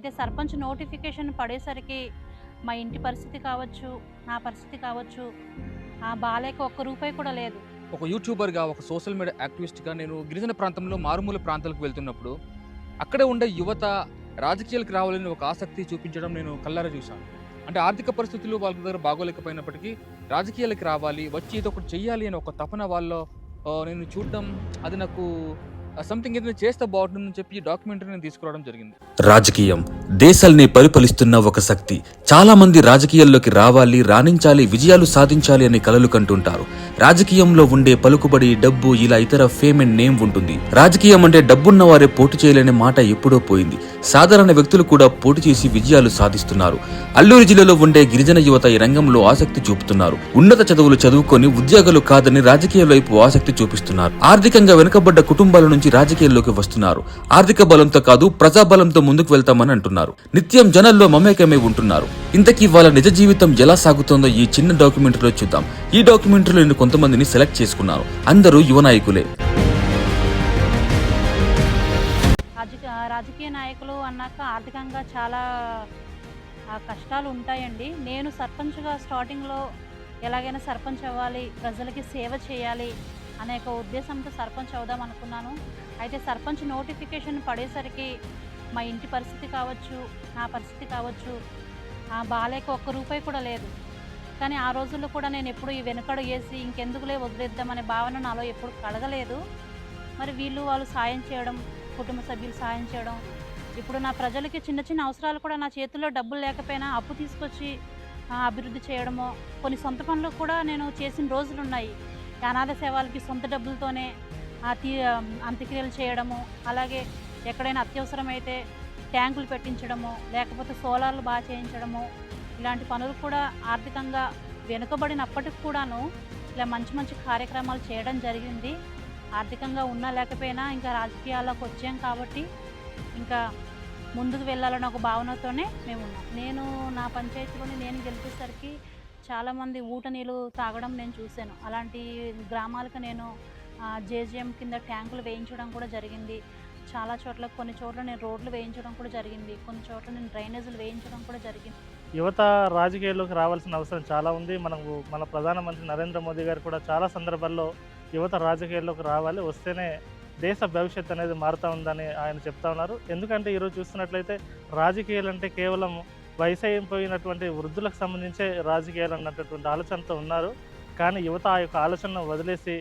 అయితే సర్పంచ్ నోటిఫికేషన్ పడేసరికి మా ఇంటి పరిస్థితి కావచ్చు, నా పరిస్థితి కావచ్చు, బాలేక ఒక్క రూపాయి కూడా లేదు. ఒక యూట్యూబర్‌గా, ఒక సోషల్ మీడియా యాక్టివిస్ట్‌గా నేను గిరిజన ప్రాంతంలో మారుమూల ప్రాంతాలకు వెళ్తున్నప్పుడు, అక్కడే ఉండే యువత రాజకీయాలకు రావాలని ఒక ఆసక్తి చూపించడం నేను కళ్ళారా చూశాను. అంటే ఆర్థిక పరిస్థితులు వాళ్ళ దగ్గర బాగోలేకపోయినప్పటికీ, రాజకీయాలకి రావాలి, వచ్చి ఏదో ఒకటి చెయ్యాలి అనే ఒక తపన వాళ్ళలో నేను చూడడం అది నాకు సంథింగ్ ఏదైనా చేస్తే బాగుంటుందని చెప్పి ఈ డాక్యుమెంటరీని తీసుకురావడం జరిగింది. రాజకీయం దేశాల్ని పరిపాలిస్తున్న ఒక శక్తి. చాలా మంది రాజకీయాల్లోకి రావాలి, రాణించాలి, విజయాలు సాధించాలి అని కలలు కంటుంటారు. రాజకీయంలో ఉండే పలుకుబడి, డబ్బు, ఇలా ఇతర ఫేమ్ అండ్ నేమ్ ఉంటుంది. రాజకీయం అంటే డబ్బున్న వారే పోటీ చేయలేని మాట ఎప్పుడో పోయింది. సాధారణ వ్యక్తులు కూడా పోటీ చేసి విజయాలు సాధిస్తున్నారు. అల్లూరి జిల్లాలో ఉండే గిరిజన యువత ఈ రంగంలో ఆసక్తి చూపుతున్నారు. ఉన్నత చదువులు చదువుకొని ఉద్యోగాలు కాదని రాజకీయాల వైపు ఆసక్తి చూపిస్తున్నారు. ఆర్థికంగా వెనుకబడ్డ కుటుంబాల నుంచి రాజకీయాల్లోకి వస్తున్నారు. ఆర్థిక బలంతో కాదు, ప్రజాబలంతో ముందుకు వెళ్తామని అంటున్నారు. నిత్యం జనాల్లో మమేకమై ఉంటున్నారు. ఇంతకీ వాళ్ళ నిజ జీవితం ఎలా సాగుతోందో ఈ చిన్న డాక్యుమెంటరీలో చూద్దాం. ఈ డాక్యుమెంటరీలో నేను కొంతమందిని సెలెక్ట్ చేసుకున్నాను. అందరూ యువ నాయకులే. రాజకీయ నాయకులు అన్నాక ఆర్థికంగా చాలా కష్టాలు ఉంటాయండి. నేను సర్పంచ్గా స్టార్టింగ్లో ఎలాగైనా సర్పంచ్ అవ్వాలి, ప్రజలకి సేవ చేయాలి అనే ఒక ఉద్దేశంతో సర్పంచ్ అవుదాం అనుకున్నాను. అయితే సర్పంచ్ నోటిఫికేషన్ పడేసరికి మా ఇంటి పరిస్థితి కావచ్చు, నా పరిస్థితి కావచ్చు, బాలేక ఒక్క రూపాయి కూడా లేదు. కానీ ఆ రోజుల్లో కూడా నేను ఎప్పుడు ఈ వెనుకడు వేసి ఇంకెందుకులే వదిలేద్దామనే భావన నాలో ఎప్పుడు కలగలేదు. మరి వాళ్ళు సాయం చేయడం, కుటుంబ సభ్యులు సాయం చేయడం, ఇప్పుడు నా ప్రజలకి చిన్న చిన్న అవసరాలు కూడా నా చేతుల్లో డబ్బులు లేకపోయినా అప్పు తీసుకొచ్చి అభివృద్ధి చేయడమో, కొన్ని సొంత పనులు కూడా నేను చేసిన రోజులు ఉన్నాయి. అనాథ సేవలకి సొంత డబ్బులతోనే అంత్యక్రియలు చేయడము, అలాగే ఎక్కడైనా అత్యవసరమైతే ట్యాంకులు పెట్టించడము, లేకపోతే సోలార్లు బాగా చేయించడము, ఇలాంటి పనులు కూడా ఆర్థికంగా వెనుకబడినప్పటికి కూడాను ఇలా మంచి మంచి కార్యక్రమాలు చేయడం జరిగింది. ఆర్థికంగా ఉన్నా లేకపోయినా ఇంకా రాజకీయాల్లోకి వచ్చాం కాబట్టి ఇంకా ముందుకు వెళ్ళాలన్న ఒక భావనతోనే మేము ఉన్నాం. నేను నా పంచాయతీలోని నేను గెలిచేసరికి చాలామంది ఊట నీళ్ళు తాగడం నేను చూశాను. అలాంటి గ్రామాలకు నేను జేజేఎం కింద ట్యాంకులు వేయించడం కూడా జరిగింది. చాలా చోట్ల, కొన్ని చోట్ల నేను రోడ్లు వేయించడం కూడా జరిగింది. కొన్ని చోట్ల నేను డ్రైనేజీలు వేయించడం కూడా జరిగింది. యువత రాజకీయాల్లోకి రావాల్సిన అవసరం చాలా ఉంది. మన ప్రధానమంత్రి నరేంద్ర మోదీ గారు కూడా చాలా సందర్భాల్లో యువత రాజకీయాల్లోకి రావాలి, వస్తేనే దేశ భవిష్యత్తు అనేది మారుతూ ఉందని ఆయన చెప్తా ఉన్నారు. ఎందుకంటే ఈరోజు చూస్తున్నట్లయితే రాజకీయాలు అంటే కేవలం వయసు అయిపోయినటువంటి వృద్ధులకు సంబంధించే రాజకీయాలు అన్నటువంటి ఆలోచనతో ఉన్నారు. కానీ యువత ఆ యొక్క ఆలోచనను వదిలేసి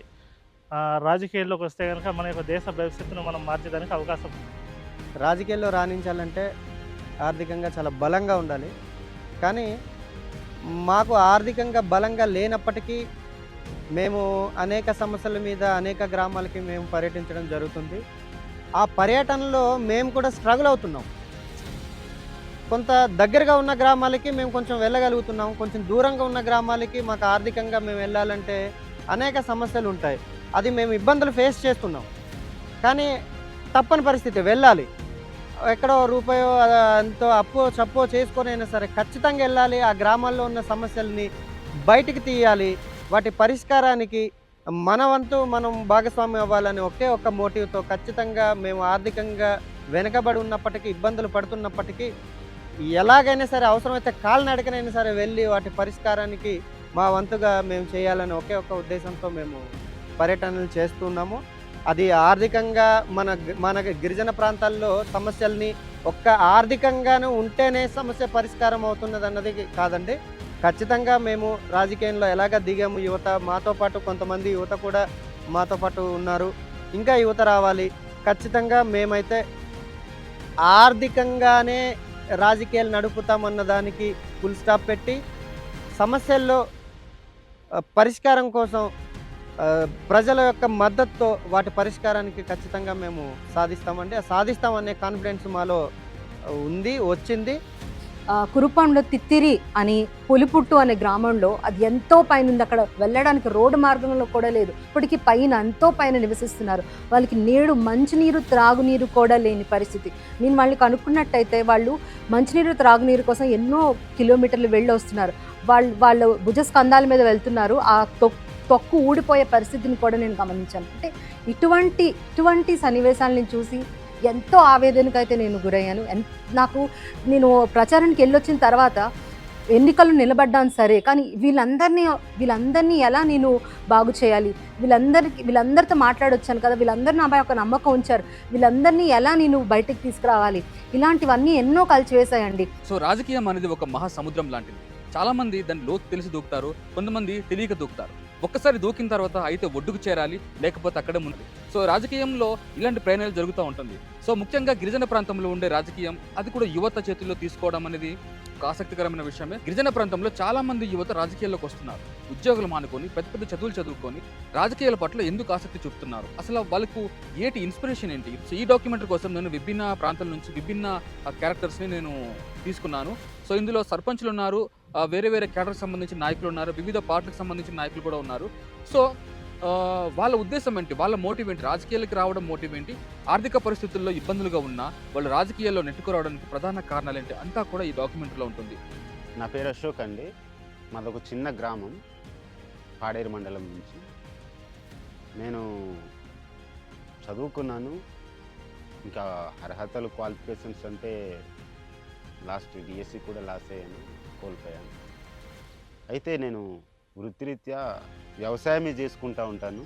రాజకీయాల్లోకి వస్తే కనుక మన యొక్క దేశ భవిష్యత్తును మనం మార్చడానికి అవకాశం ఉంది. రాజకీయాల్లో రాణించాలంటే ఆర్థికంగా చాలా బలంగా ఉండాలి. కానీ మాకు ఆర్థికంగా బలంగా లేనప్పటికీ మేము అనేక సమస్యల మీద అనేక గ్రామాలకి మేము పర్యటించడం జరుగుతుంది. ఆ పర్యటనలో మేము కూడా స్ట్రగుల్ అవుతున్నాం. కొంత దగ్గరగా ఉన్న గ్రామాలకి మేము కొంచెం వెళ్ళగలుగుతున్నాం, కొంచెం దూరంగా ఉన్న గ్రామాలకి మాకు ఆర్థికంగా మేము వెళ్ళాలంటే అనేక సమస్యలు ఉంటాయి. అది మేము ఇబ్బందులు ఫేస్ చేస్తున్నాం. కానీ తప్పని పరిస్థితి, వెళ్ళాలి. ఎక్కడో రూపాయో ఎంతో అప్పో చప్పో చేసుకొని అయినా సరే ఖచ్చితంగా వెళ్ళాలి. ఆ గ్రామాల్లో ఉన్న సమస్యల్ని బయటికి తీయాలి. వాటి పరిష్కారానికి మన వంతు మనం భాగస్వామ్యం అవ్వాలని ఒకే ఒక్క మోటివ్తో ఖచ్చితంగా మేము ఆర్థికంగా వెనకబడి ఉన్నప్పటికీ, ఇబ్బందులు పడుతున్నప్పటికీ ఎలాగైనా సరే అవసరమైతే కాలినడకనైనా సరే వెళ్ళి వాటి పరిష్కారానికి మా వంతుగా మేము చేయాలని ఒకే ఒక్క ఉద్దేశంతో మేము పర్యటనలు చేస్తున్నాము. అది ఆర్థికంగా మన గిరిజన ప్రాంతాల్లో సమస్యల్ని ఒక్క ఆర్థికంగానే ఉంటేనే సమస్య పరిష్కారం అవుతున్నది అన్నది కాదండి. ఖచ్చితంగా మేము రాజకీయంలో ఎలాగ దిగాము, యువత మాతో పాటు కొంతమంది యువత కూడా మాతో పాటు ఉన్నారు. ఇంకా యువత రావాలి. ఖచ్చితంగా మేమైతే ఆర్థికంగానే రాజకీయాలు నడుపుతామన్న దానికి ఫుల్ స్టాప్ పెట్టి సమస్యల్లో పరిష్కారం కోసం ప్రజల యొక్క మద్దతుతో వాటి పరిష్కారానికి ఖచ్చితంగా మేము సాధిస్తామండి. సాధిస్తామనే కాన్ఫిడెన్స్ మాలో ఉంది, వచ్చింది. కురుపాంలో తిత్తిరి అని పులిపుట్టు అనే గ్రామంలో అది ఎంతో పైన ఉంది. అక్కడ వెళ్ళడానికి రోడ్డు మార్గంలో కూడా లేదు. ఇప్పటికీ పైన ఎంతో పైన నివసిస్తున్నారు. వాళ్ళకి మంచినీరు త్రాగునీరు కూడా లేని పరిస్థితి. నేను వాళ్ళని కనుక్కున్నట్టయితే వాళ్ళు మంచినీరు త్రాగునీరు కోసం ఎన్నో కిలోమీటర్లు వెళ్ళి వస్తున్నారు. వాళ్ళు భుజస్కంధాల మీద వెళ్తున్నారు. ఆ తొక్కు ఊడిపోయే పరిస్థితిని కూడా నేను గమనించాను. అంటే ఇటువంటి సన్నివేశాలను చూసి ఎంతో ఆవేదనకైతే నేను గురయ్యాను. నాకు నేను ప్రచారానికి వెళ్ళొచ్చిన తర్వాత ఎన్నికల్లో నిలబడ్డాను సరే, కానీ వీళ్ళందరినీ ఎలా నేను బాగు చేయాలి, వీళ్ళందరితో మాట్లాడొచ్చాను కదా, వీళ్ళందరూ నాపై ఒక నమ్మకం ఉంచారు, వీళ్ళందరినీ ఎలా నేను బయటకు తీసుకురావాలి, ఇలాంటివన్నీ ఎన్నో కలిసివేశాయండి. సో రాజకీయం అనేది ఒక మహాసముద్రం లాంటిది. చాలా మంది దాని లోతు తెలిసి దూకుతారు, కొంతమంది తెలియక దూకుతారు. ఒక్కసారి దూకిన తర్వాత అయితే ఒడ్డుకు చేరాలి, లేకపోతే అక్కడే ఉంది. సో రాజకీయంలో ఇలాంటి ప్రయాణాలు జరుగుతూ ఉంటుంది. సో ముఖ్యంగా గిరిజన ప్రాంతంలో ఉండే రాజకీయం, అది కూడా యువత చేతుల్లో తీసుకోవడం అనేది ఒక ఆసక్తికరమైన విషయమే. గిరిజన ప్రాంతంలో చాలా మంది యువత రాజకీయాల్లోకి వస్తున్నారు. ఉద్యోగులు మానుకొని పెద్ద పెద్ద చదువులు చదువుకొని రాజకీయాల పట్ల ఎందుకు ఆసక్తి చూపుతున్నారు, అసలు వాళ్ళకు ఏంటి ఇన్స్పిరేషన్ ఏంటి? సో ఈ డాక్యుమెంటరీ కోసం నేను విభిన్న ప్రాంతాల నుంచి విభిన్న క్యారెక్టర్స్ని నేను తీసుకున్నాను. సో ఇందులో సర్పంచ్లు ఉన్నారు, వేరే వేరే క్యాడర్కి సంబంధించిన నాయకులు ఉన్నారు, వివిధ పార్టీలకు సంబంధించిన నాయకులు కూడా ఉన్నారు. సో వాళ్ళ ఉద్దేశం ఏంటి, వాళ్ళ మోటివ్ ఏంటి, రాజకీయాలకు రావడం మోటివ్ ఏంటి, ఆర్థిక పరిస్థితుల్లో ఇబ్బందులుగా ఉన్నా వాళ్ళు రాజకీయాల్లో నెట్టుకురావడానికి ప్రధాన కారణాలు ఏంటి, అంతా కూడా ఈ డాక్యుమెంటరీలో ఉంటుంది. నా పేరు అశోక్ అండి. మాదొక చిన్న గ్రామం, పాడేరు మండలం నుంచి. నేను చదువుకున్నాను. ఇంకా అర్హతలు క్వాలిఫికేషన్స్ అంటే లాస్ట్ డిఎస్సి కూడా లాస్ అయ్యాను, కోల్పోయాను. అయితే నేను వృత్తిరీత్యా వ్యవసాయమే చేసుకుంటూ ఉంటాను.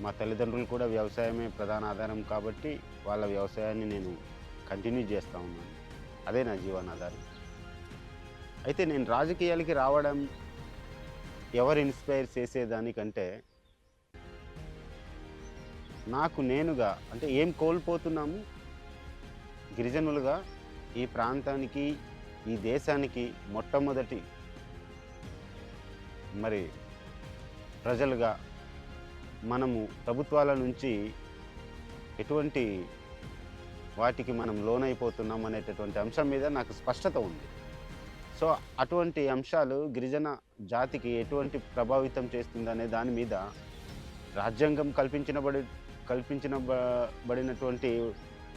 మా తల్లిదండ్రులు కూడా వ్యవసాయమే ప్రధాన ఆధారం కాబట్టి వాళ్ళ వ్యవసాయాన్ని నేను కంటిన్యూ చేస్తూ ఉన్నాను. అదే నా జీవనాధారం. అయితే నేను రాజకీయాలకి రావడం ఎవరు ఇన్స్పైర్ చేసేదానికంటే నాకు నేనుగా, అంటే ఏం కోల్పోతున్నాము గిరిజనులుగా ఈ ప్రాంతానికి, ఈ దేశానికి మొట్టమొదటి మరి ప్రజలుగా మనము ప్రభుత్వాల నుంచి ఎటువంటి వాటికి మనం లోనైపోతున్నాం అనేటటువంటి అంశం మీద నాకు స్పష్టత ఉంది. సో అటువంటి అంశాలు గిరిజన జాతికి ఎటువంటి ప్రభావితం చేస్తుందనే దాని మీద రాజ్యాంగం కల్పించబడినటువంటి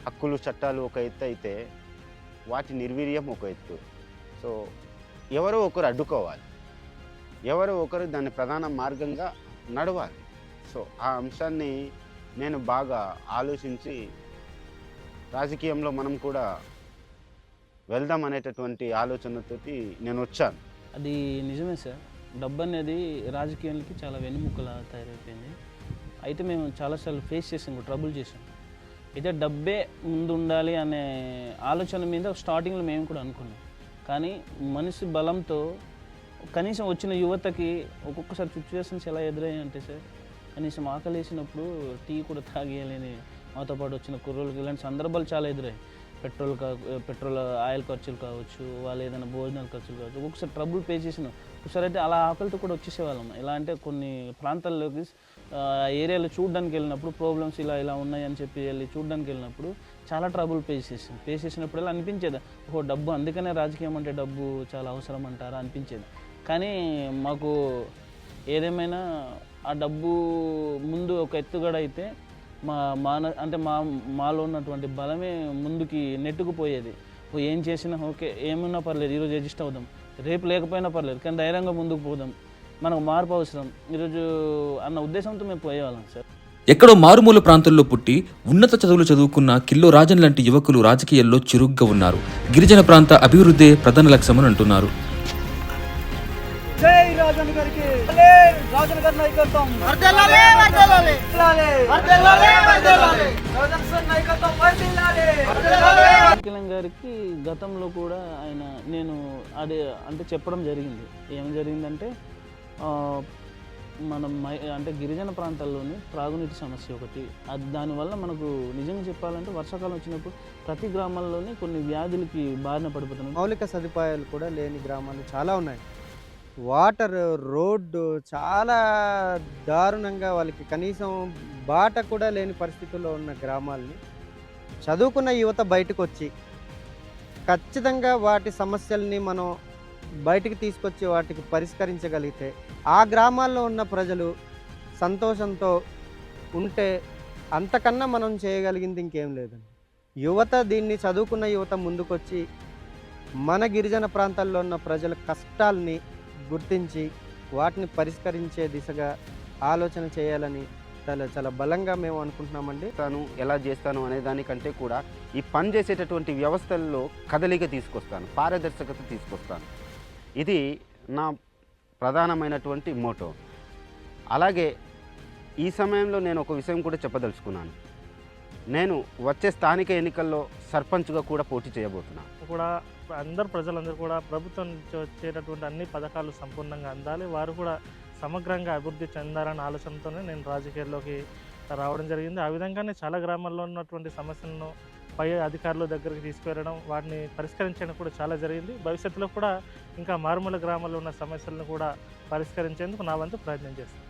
హక్కులు, చట్టాలు ఒక ఎత్తు అయితే వాటి నిర్వీర్యం ఒక ఎత్తు. సో ఎవరో ఒకరు అడ్డుకోవాలి, ఎవరో ఒకరు దాన్ని ప్రధాన మార్గంగా నడవాలి. సో ఆ అంశాన్ని నేను బాగా ఆలోచించి రాజకీయంలో మనం కూడా వెళ్దాం అనేటటువంటి ఆలోచనతోటి నేను వచ్చాను. అది నిజమే సార్. డబ్బు అనేది రాజకీయాలకి చాలా వెన్నుముక్కలా తయారైపోయింది. అయితే మేము చాలాసార్లు ఫేస్ చేసాం, ట్రబుల్ చేసాం. అయితే డబ్బే ముందు ఉండాలి అనే ఆలోచన మీద స్టార్టింగ్లో మేము కూడా అనుకున్నాం. కానీ మనిషి బలంతో కనీసం వచ్చిన యువతకి ఒక్కొక్కసారి సిచ్యువేషన్స్ ఎలా ఎదురయ్యాయంటే సార్, కనీసం ఆకలి వేసినప్పుడు టీ కూడా తాగేయాలని మాతో పాటు వచ్చిన కుర్రోళ్ళకి ఇలాంటి సందర్భాలు చాలా ఎదురయ్యాయి. పెట్రోల్ ఆయిల్ ఖర్చులు కావచ్చు, వాళ్ళు ఏదైనా భోజనాల ఖర్చులు కావచ్చు, ఒక్కొక్కసారి ట్రబుల్ పే చేసినాం. ఒకసారి అయితే అలా ఆకలితో కూడా వచ్చేసేవాళ్ళం. ఎలా అంటే కొన్ని ప్రాంతాల్లోకి ఏరియాలో చూడడానికి వెళ్ళినప్పుడు ప్రాబ్లమ్స్ ఇలా ఉన్నాయని చెప్పి వెళ్ళి చూడడానికి వెళ్ళినప్పుడు చాలా ట్రబుల్ పే చేసినప్పుడల్లా అనిపించేది, ఓహో డబ్బు, అందుకనే రాజకీయం అంటే డబ్బు చాలా అవసరం అంటారా అనిపించేది. కానీ మాకు ఏదేమైనా ఆ డబ్బు ముందు ఒక ఎత్తుగడ అయితే మాలో ఉన్నటువంటి బలమే ముందుకి నెట్టుకుపోయేది. ఏం చేసినా ఓకే, ఏమున్నా పర్లేదు, ఈరోజు అడ్జస్ట్ అవుదాం, రేపు లేకపోయినా పర్లేదు, కానీ ధైర్యంగా ముందుకు పోదాం, మనకు మార్పు అవసరం ఈరోజు అన్న ఉద్దేశంతో మేము పోయేవాళ్ళం సార్. ఎక్కడో మారుమూల ప్రాంతంలో పుట్టి ఉన్నత చదువులు చదువుకున్న కిల్లో రాజన్ లాంటి యువకులు రాజకీయాల్లో చురుగ్గా ఉన్నారు. గిరిజన ప్రాంత అభివృద్ధే ప్రధాన లక్ష్యమని అంటున్నారు. జై రాజన్ గారికి, రాజన్ గారి నాయకత్వం వర్ధిల్లాలి, వర్ధిల్లాలి, వర్ధిల్లాలి, వర్ధిల్లాలి, రాజన్ సార్ నాయకత్వం వర్ధిల్లాలి, వర్ధిల్లాలి. కిరణ్ గారికి గతంలో కూడా నేను అంటే చెప్పడం జరిగింది. ఏం జరిగిందంటే మనం అంటే గిరిజన ప్రాంతాల్లోని త్రాగునీటి సమస్య ఒకటి, దానివల్ల మనకు నిజంగా చెప్పాలంటే వర్షాకాలం వచ్చినప్పుడు ప్రతి గ్రామాల్లోని కొన్ని వ్యాధులకి బారిన పడిపోతున్నాయి. మౌలిక సదుపాయాలు కూడా లేని గ్రామాలు చాలా ఉన్నాయి. వాటర్, రోడ్డు చాలా దారుణంగా, వాళ్ళకి కనీసం బాట కూడా లేని పరిస్థితుల్లో ఉన్న గ్రామాలని చదువుకున్న యువత బయటకు వచ్చి ఖచ్చితంగా వాటి సమస్యల్ని మనం బయటికి తీసుకొచ్చి వాటికి పరిష్కరించగలిగితే ఆ గ్రామాల్లో ఉన్న ప్రజలు సంతోషంతో ఉంటే అంతకన్నా మనం చేయగలిగింది ఇంకేం లేదండి. యువత, దీన్ని చదువుకున్న యువత ముందుకొచ్చి మన గిరిజన ప్రాంతాల్లో ఉన్న ప్రజల కష్టాల్ని గుర్తించి వాటిని పరిష్కరించే దిశగా ఆలోచన చేయాలని చాలా బలంగా మేము అనుకుంటున్నామండి. చేస్తాను ఎలా చేస్తాను అనే దానికంటే కూడా ఈ పని చేసేటటువంటి వ్యవస్థల్లో కదలిక తీసుకొస్తాను, పారదర్శకత తీసుకొస్తాను. ఇది నా ప్రధానమైనటువంటి మోటో. అలాగే ఈ సమయంలో నేను ఒక విషయం కూడా చెప్పదలుచుకున్నాను. నేను వచ్చే స్థానిక ఎన్నికల్లో సర్పంచ్గా కూడా పోటీ చేయబోతున్నాను. కూడా అందరు ప్రజలందరూ కూడా ప్రభుత్వం నుంచి వచ్చేటటువంటి అన్ని పథకాలు సంపూర్ణంగా అందాలి, వారు కూడా సమగ్రంగా అభివృద్ధి చెందాలన్న ఆలోచనతోనే నేను రాజకీయాల్లోకి రావడం జరిగింది. ఆ విధంగానే చాలా గ్రామాల్లో ఉన్నటువంటి సమస్యలను పై అధికారుల దగ్గరికి తీసుకువెళ్ళడం, వాటిని పరిష్కరించడం కూడా చాలా జరిగింది. భవిష్యత్తులో కూడా ఇంకా మారుమూల గ్రామాల్లో ఉన్న సమస్యలను కూడా పరిష్కరించేందుకు నా వంతు ప్రయత్నం చేస్తాను.